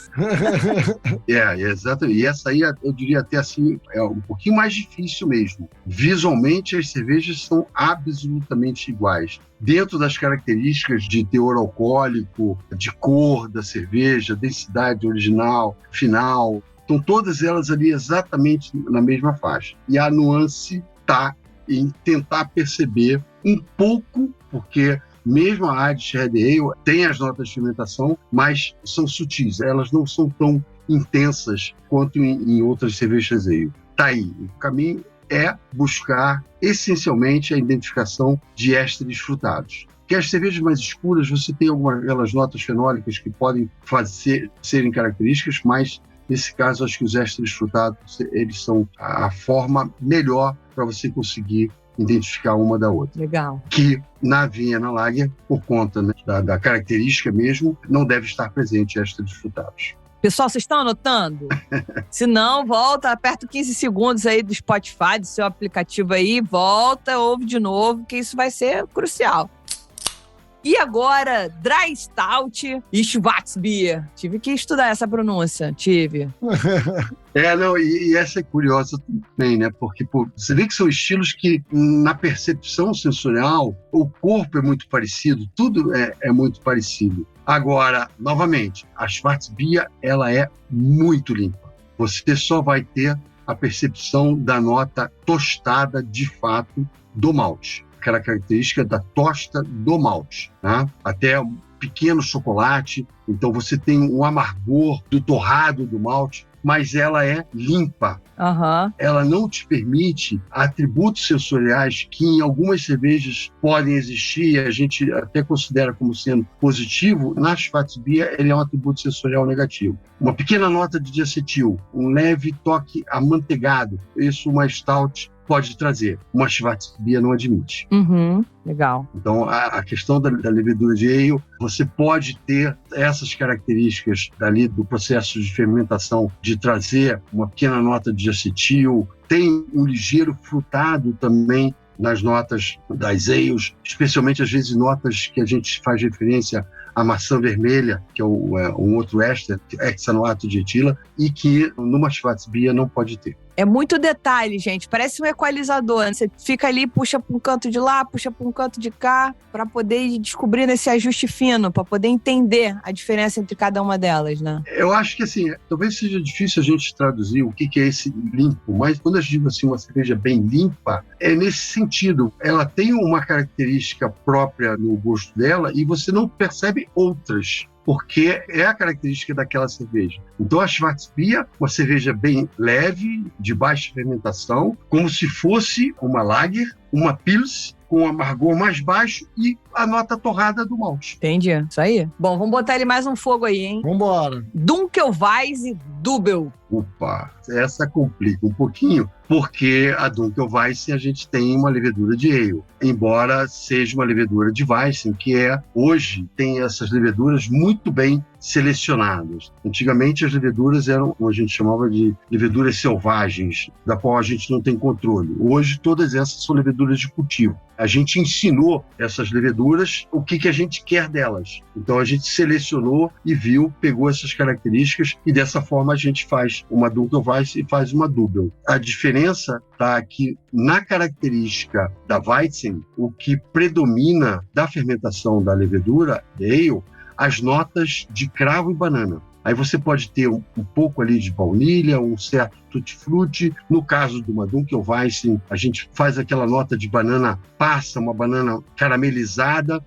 Exato. E essa aí, eu diria até assim, é um pouquinho mais difícil mesmo. Visualmente, as cervejas são absolutamente iguais. Dentro das características de teor alcoólico, de cor da cerveja, densidade original, final, estão todas elas ali exatamente na mesma faixa. E a nuance está em tentar perceber um pouco, porque mesmo a Irish Red Ale tem as notas de fermentação, mas são sutis, elas não são tão intensas quanto em outras cervejas ale. Tá aí, o caminho é buscar essencialmente a identificação de ésteres frutados. Porque as cervejas mais escuras, você tem algumas notas fenólicas que podem serem características, mas nesse caso, acho que os ésteres frutados, eles são a forma melhor para você conseguir identificar uma da outra. Legal. Que na Vienna Lager, por conta, né, da característica mesmo, não deve estar presente ésteres frutados. Pessoal, vocês estão anotando? Se não, volta, aperta 15 segundos aí do Spotify, do seu aplicativo aí, volta, ouve de novo, que isso vai ser crucial. E agora, Dry Stout e Schwarzbier. Tive que estudar essa pronúncia, E essa é curiosa também, né? Porque você vê que são estilos que, na percepção sensorial, o corpo é muito parecido, tudo é muito parecido. Agora, novamente, a Schwarzbier, ela é muito limpa. Você só vai ter a percepção da nota tostada, de fato, do malte. Aquela característica da tosta do malte, né? Até um pequeno chocolate, então você tem um amargor do torrado do malte, mas ela é limpa. Ela não te permite atributos sensoriais que em algumas cervejas podem existir, a gente até considera como sendo positivo. Na Schwarzbier, ele é um atributo sensorial negativo. Uma pequena nota de diacetil, um leve toque amanteigado, isso uma stout pode trazer. Uma Schwarzbier não admite. Legal. Então, a questão da levedura de ale, você pode ter essas características dali do processo de fermentação, de trazer uma pequena nota de acetil, tem um ligeiro frutado também nas notas das ales, especialmente às vezes notas que a gente faz referência à maçã vermelha, que é um outro éster, hexanoato de etila, e que numa Schwarzbier não pode ter. É muito detalhe, gente. Parece um equalizador, né? Você fica ali, puxa para um canto de lá, puxa para um canto de cá, para poder ir descobrindo esse ajuste fino, para poder entender a diferença entre cada uma delas, né? Eu acho que, assim, talvez seja difícil a gente traduzir o que é esse limpo, mas quando a gente diz assim, uma cerveja bem limpa, é nesse sentido. Ela tem uma característica própria no gosto dela e você não percebe outras, porque é a característica daquela cerveja. Então a Schwarzbier, uma cerveja bem leve, de baixa fermentação, como se fosse uma Lager, uma Pils, com amargor mais baixo e a nota torrada do malte. Entendi, isso aí. Bom, vamos botar ele mais um fogo aí, hein? Vambora. Dunkelweiss Double. Opa, essa complica um pouquinho, porque a Dunkelweiss a gente tem uma levedura de ale, embora seja uma levedura de Weissen, que hoje tem essas leveduras muito bem selecionadas. Antigamente as leveduras eram, como a gente chamava de leveduras selvagens, da qual a gente não tem controle. Hoje todas essas são leveduras de cultivo. A gente ensinou essas leveduras o que a gente quer delas. Então a gente selecionou e viu, pegou essas características e dessa forma a gente faz uma Dunkelweiss e faz uma Double. A diferença está aqui na característica da Weizen, o que predomina da fermentação da levedura, de ale, as notas de cravo e banana. Aí você pode ter um pouco ali de baunilha, um certo tutti-frutti. No caso de uma Dunkelweiss, a gente faz aquela nota de banana passa, uma banana caramelizada,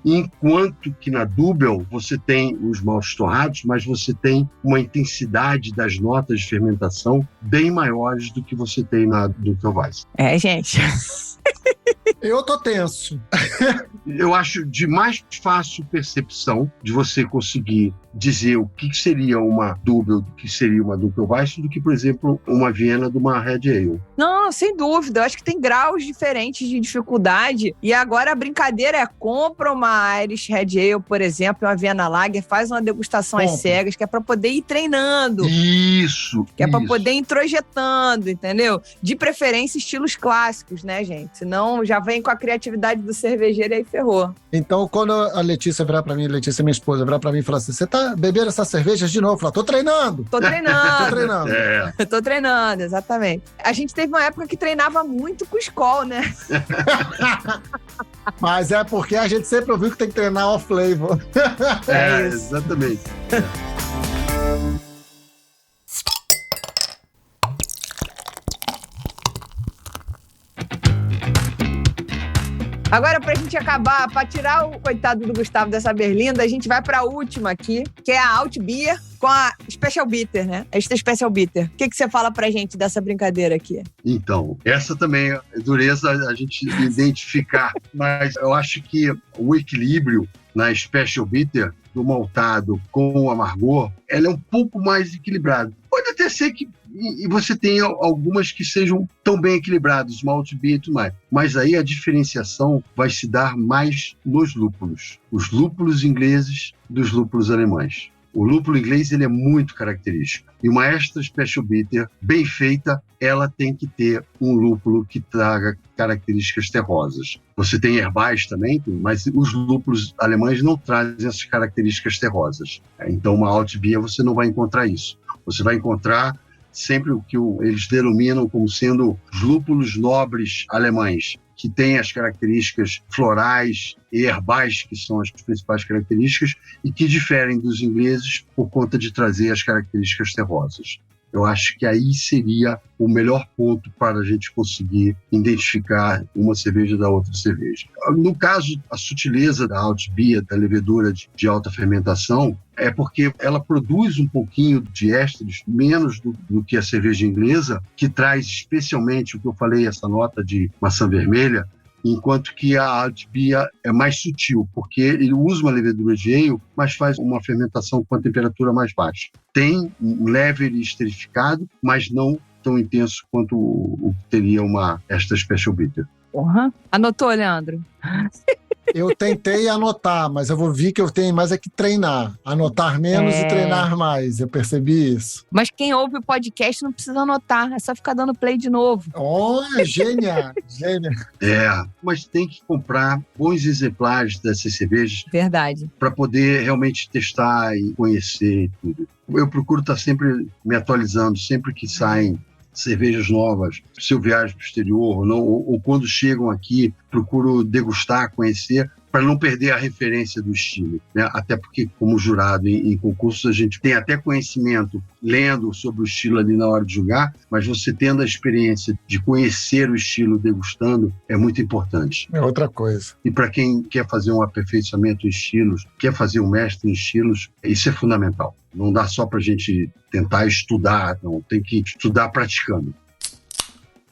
enquanto que na Double você tem os maltes torrados, mas você tem uma intensidade das notas de fermentação bem maiores do que você tem na Dunkelweiss. É, gente. Eu tô tenso. Eu acho de mais fácil percepção de você conseguir dizer o que seria uma Double, o que seria uma Dunkelweiss, do que, por exemplo, uma Viena de uma Red Ale. Não, sem dúvida. Eu acho que tem graus diferentes de dificuldade. E agora a brincadeira é compra uma Irish Red Ale, por exemplo, uma Viena Lager, faz uma degustação às cegas, que é para poder ir treinando. Isso. Que é para poder ir introjetando, entendeu? De preferência, estilos clássicos, né, gente? Senão já vem com a criatividade do cervejeiro e aí ferrou. Então, quando a Letícia virar pra mim, Letícia, minha esposa, virar pra mim e falar assim, você tá bebendo essa cerveja de novo? Eu falo, tô treinando. Tô treinando. Tô treinando. Tô treinando, exatamente. A gente teve uma época que treinava muito com Skol, né? Mas é porque a gente sempre ouviu que tem que treinar off-flavor. Exatamente. Agora, pra gente acabar, pra tirar o coitado do Gustavo dessa berlinda, a gente vai pra última aqui, que é a Alt-Bier com a Special Bitter, né? Esta Special Bitter. O que você fala pra gente dessa brincadeira aqui? Então, essa também é dureza a gente identificar, mas eu acho que o equilíbrio na Special Bitter do maltado com o amargor, ela é um pouco mais equilibrada. Pode até ser que você tenha algumas que sejam tão bem equilibradas, Malt Beer e tudo mais, mas aí a diferenciação vai se dar mais nos lúpulos. Os lúpulos ingleses dos lúpulos alemães. O lúpulo inglês ele é muito característico. E uma Extra Special Bitter bem feita, ela tem que ter um lúpulo que traga características terrosas. Você tem herbais também, mas os lúpulos alemães não trazem essas características terrosas. Então, uma Alt-Bier você não vai encontrar isso. Você vai encontrar sempre o que eles denominam como sendo os lúpulos nobres alemães, que têm as características florais e herbais, que são as principais características, e que diferem dos ingleses por conta de trazer as características terrosas. Eu acho que aí seria o melhor ponto para a gente conseguir identificar uma cerveja da outra cerveja. No caso, a sutileza da Alt-Bier, da levedura de alta fermentação, é porque ela produz um pouquinho de ésteres, menos do que a cerveja inglesa, que traz especialmente o que eu falei, essa nota de maçã vermelha, enquanto que a Alt-Bier é mais sutil, porque ele usa uma levedura de ale, mas faz uma fermentação com a temperatura mais baixa. Tem um leve esterificado, mas não tão intenso quanto o que teria uma Extra Special Bitter. Porra. Anotou, Leandro? Eu tentei anotar, mas eu vou ver que eu tenho mais é que treinar. Anotar menos e treinar mais. Eu percebi isso. Mas quem ouve o podcast não precisa anotar. É só ficar dando play de novo. Olha, gênia! Gênia. Mas tem que comprar bons exemplares dessas cervejas. Verdade. Para poder realmente testar e conhecer tudo. Eu procuro estar sempre me atualizando, sempre que saem cervejas novas, se eu viajo para o exterior ou quando chegam aqui, procuro degustar, conhecer, para não perder a referência do estilo, né? Até porque, como jurado em concursos, a gente tem até conhecimento lendo sobre o estilo ali na hora de julgar, mas você tendo a experiência de conhecer o estilo degustando é muito importante. É outra coisa. E para quem quer fazer um aperfeiçoamento em estilos, quer fazer um mestre em estilos, isso é fundamental. Não dá só para a gente tentar estudar, não, tem que estudar praticando.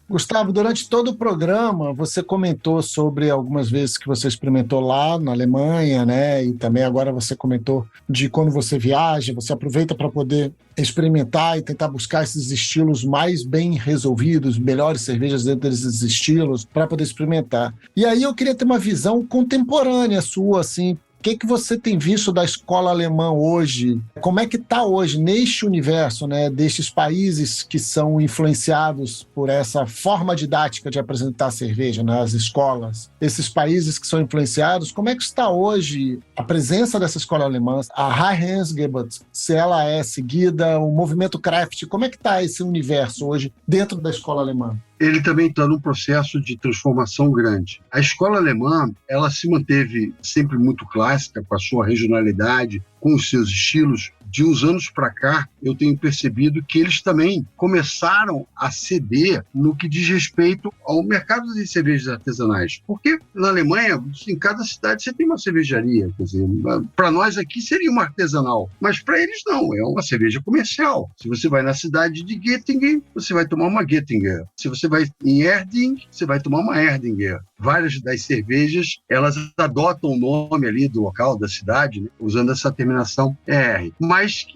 Gustavo, durante todo o programa, você comentou sobre algumas vezes que você experimentou lá na Alemanha, né? E também agora você comentou de quando você viaja, você aproveita para poder experimentar e tentar buscar esses estilos mais bem resolvidos, melhores cervejas dentro desses estilos, para poder experimentar. E aí eu queria ter uma visão contemporânea sua, assim. O que você tem visto da escola alemã hoje? Como é que está hoje neste universo, né, destes países que são influenciados por essa forma didática de apresentar cerveja nas escolas? Esses países que são influenciados, como é que está hoje a presença dessa escola alemã? A Heilsgebot, se ela é seguida, o movimento Craft, como é que está esse universo hoje dentro da escola alemã? Ele também está num processo de transformação grande. A escola alemã, ela se manteve sempre muito clássica, com a sua regionalidade, com os seus estilos. De uns anos para cá, eu tenho percebido que eles também começaram a ceder no que diz respeito ao mercado de cervejas artesanais. Porque na Alemanha, em cada cidade você tem uma cervejaria. Quer dizer, para nós aqui seria uma artesanal, mas para eles não, é uma cerveja comercial. Se você vai na cidade de Göttingen, você vai tomar uma Göttinger. Se você vai em Erding, você vai tomar uma Erdinger. Várias das cervejas, elas adotam o nome ali do local, da cidade, né, usando essa terminação ER. Mas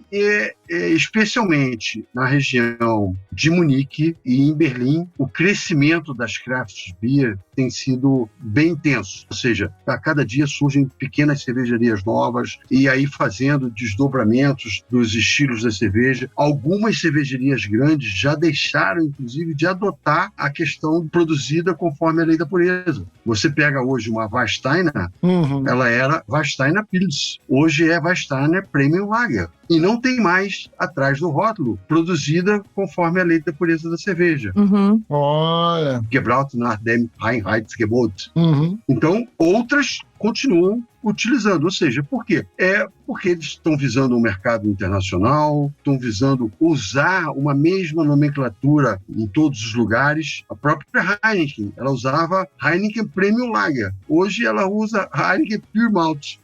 especialmente na região de Munique e em Berlim, o crescimento das craft beer tem sido bem intenso. Ou seja, a cada dia surgem pequenas cervejarias novas e aí fazendo desdobramentos dos estilos da cerveja. Algumas cervejarias grandes já deixaram, inclusive, de adotar a questão produzida conforme a lei da pureza. Você pega hoje uma Warsteiner, ela era Warsteiner Pils. Hoje é Warsteiner Premium Lager. E não tem mais atrás do rótulo, produzida conforme a lei da pureza da cerveja. Olha. Gebraut nach dem Reinheitsgebot. Então, outras continuam utilizando. Ou seja, por quê? É porque eles estão visando um mercado internacional, estão visando usar uma mesma nomenclatura em todos os lugares. A própria Heineken, ela usava Heineken Premium Lager. Hoje ela usa Heineken Pure Malt.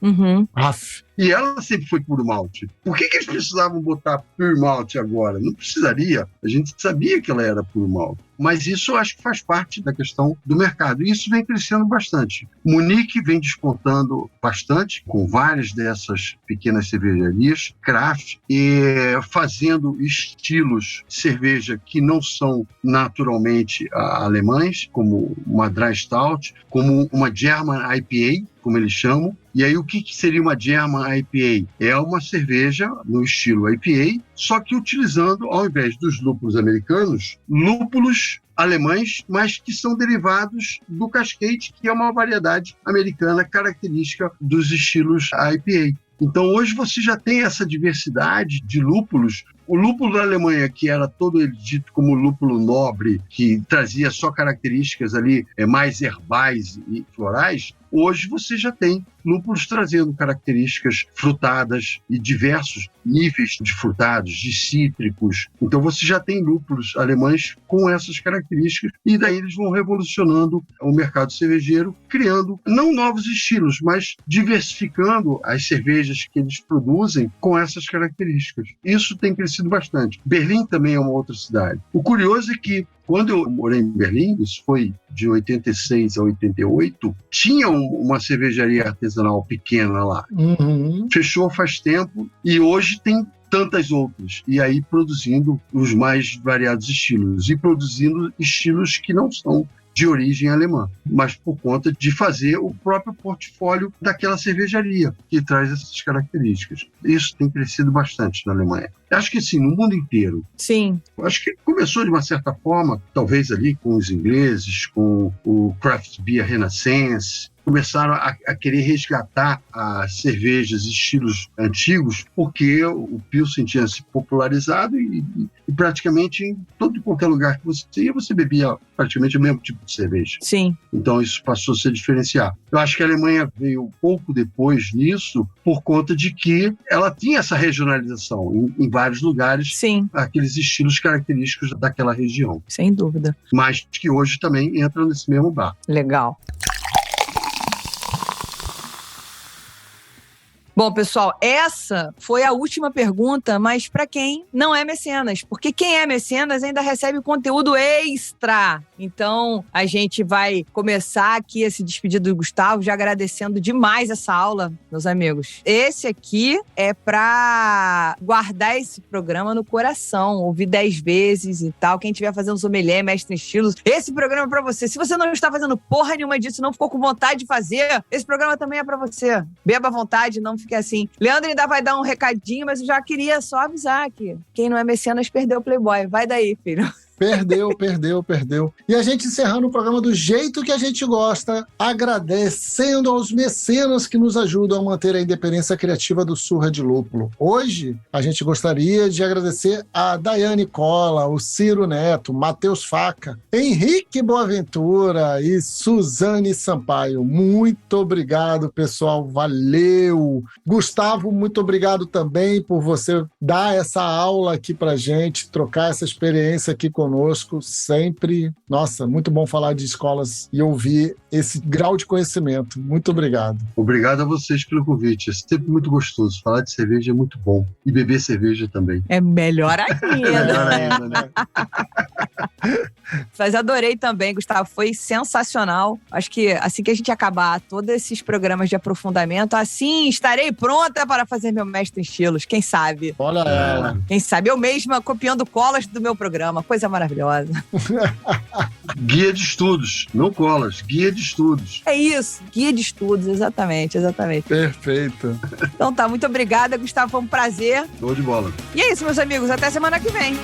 E ela sempre foi puro malte. Por que eles precisavam botar pure malte agora? Não precisaria. A gente sabia que ela era puro malte. Mas isso eu acho que faz parte da questão do mercado. E isso vem crescendo bastante. Munique vem despontando bastante, com várias dessas pequenas cervejarias, craft, e fazendo estilos de cerveja que não são naturalmente alemães, como uma Dry Stout, como uma German IPA, como eles chamam. E aí, o que seria uma German IPA? É uma cerveja no estilo IPA, só que utilizando, ao invés dos lúpulos americanos, lúpulos alemães, mas que são derivados do Cascade, que é uma variedade americana característica dos estilos IPA. Então, hoje você já tem essa diversidade de lúpulos. O lúpulo da Alemanha, que era todo ele dito como lúpulo nobre, que trazia só características ali mais herbais e florais, hoje você já tem lúpulos trazendo características frutadas e diversos níveis de frutados, de cítricos. Então você já tem lúpulos alemães com essas características e daí eles vão revolucionando o mercado cervejeiro, criando não novos estilos, mas diversificando as cervejas que eles produzem com essas características. Isso tem crescido bastante. Berlim também é uma outra cidade. O curioso é que quando eu morei em Berlim, isso foi de 86 a 88, tinha uma cervejaria artesanal pequena lá. Fechou faz tempo e hoje tem tantas outras. E aí produzindo os mais variados estilos. E produzindo estilos que não são de origem alemã, mas por conta de fazer o próprio portfólio daquela cervejaria que traz essas características. Isso tem crescido bastante na Alemanha. Acho que sim, no mundo inteiro. Sim. Acho que começou de uma certa forma, talvez ali com os ingleses, com o Craft Beer Renaissance, começaram a querer resgatar as cervejas e estilos antigos, porque o Pilsen tinha se popularizado e praticamente em todo e qualquer lugar que você ia, você bebia praticamente o mesmo tipo de cerveja. Sim. Então isso passou a se diferenciar. Eu acho que a Alemanha veio um pouco depois nisso, por conta de que ela tinha essa regionalização em vários lugares, Sim. aqueles estilos característicos daquela região. Sem dúvida. Mas que hoje também entram nesse mesmo barco. Legal. Bom, pessoal, essa foi a última pergunta, mas para quem não é mecenas, porque quem é mecenas ainda recebe conteúdo extra. Então, a gente vai começar aqui esse despedido do Gustavo, já agradecendo demais essa aula, meus amigos. Esse aqui é para guardar esse programa no coração, ouvir 10 vezes e tal. Quem estiver fazendo sommelier, mestre em estilos, esse programa é para você. Se você não está fazendo porra nenhuma disso, não ficou com vontade de fazer, esse programa também é para você. Beba à vontade, não fique assim. Leandro ainda vai dar um recadinho, mas eu já queria só avisar que quem não é mecenas perdeu o Playboy. Vai daí, filho. Perdeu. E a gente encerrando o programa do jeito que a gente gosta, agradecendo aos mecenas que nos ajudam a manter a independência criativa do Surra de Lúpulo. Hoje, a gente gostaria de agradecer a Daiane Cola, o Ciro Neto, Matheus Faca, Henrique Boaventura e Suzane Sampaio. Muito obrigado, pessoal. Valeu! Gustavo, muito obrigado também por você dar essa aula aqui pra gente, trocar essa experiência aqui conosco, sempre. Nossa, muito bom falar de escolas e ouvir esse grau de conhecimento. Muito obrigado. Obrigado a vocês pelo convite. É sempre muito gostoso. Falar de cerveja é muito bom. E beber cerveja também. É melhor ainda. Melhor ainda, né? Mas adorei também, Gustavo. Foi sensacional. Acho que assim que a gente acabar todos esses programas de aprofundamento, assim estarei pronta para fazer meu mestre em estilos. Quem sabe? Olha ela. Quem sabe? Eu mesma copiando colas do meu programa. Coisa maravilhosa. Guia de estudos, não colas, guia de estudos. É isso, guia de estudos, exatamente. Perfeito. Então tá, muito obrigada, Gustavo, foi um prazer. Show de bola. E é isso, meus amigos, até semana que vem.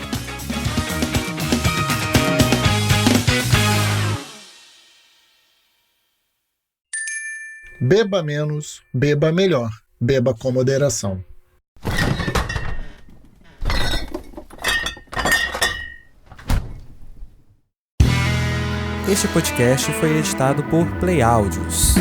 Beba menos, beba melhor. Beba com moderação. Este podcast foi editado por Play Áudios.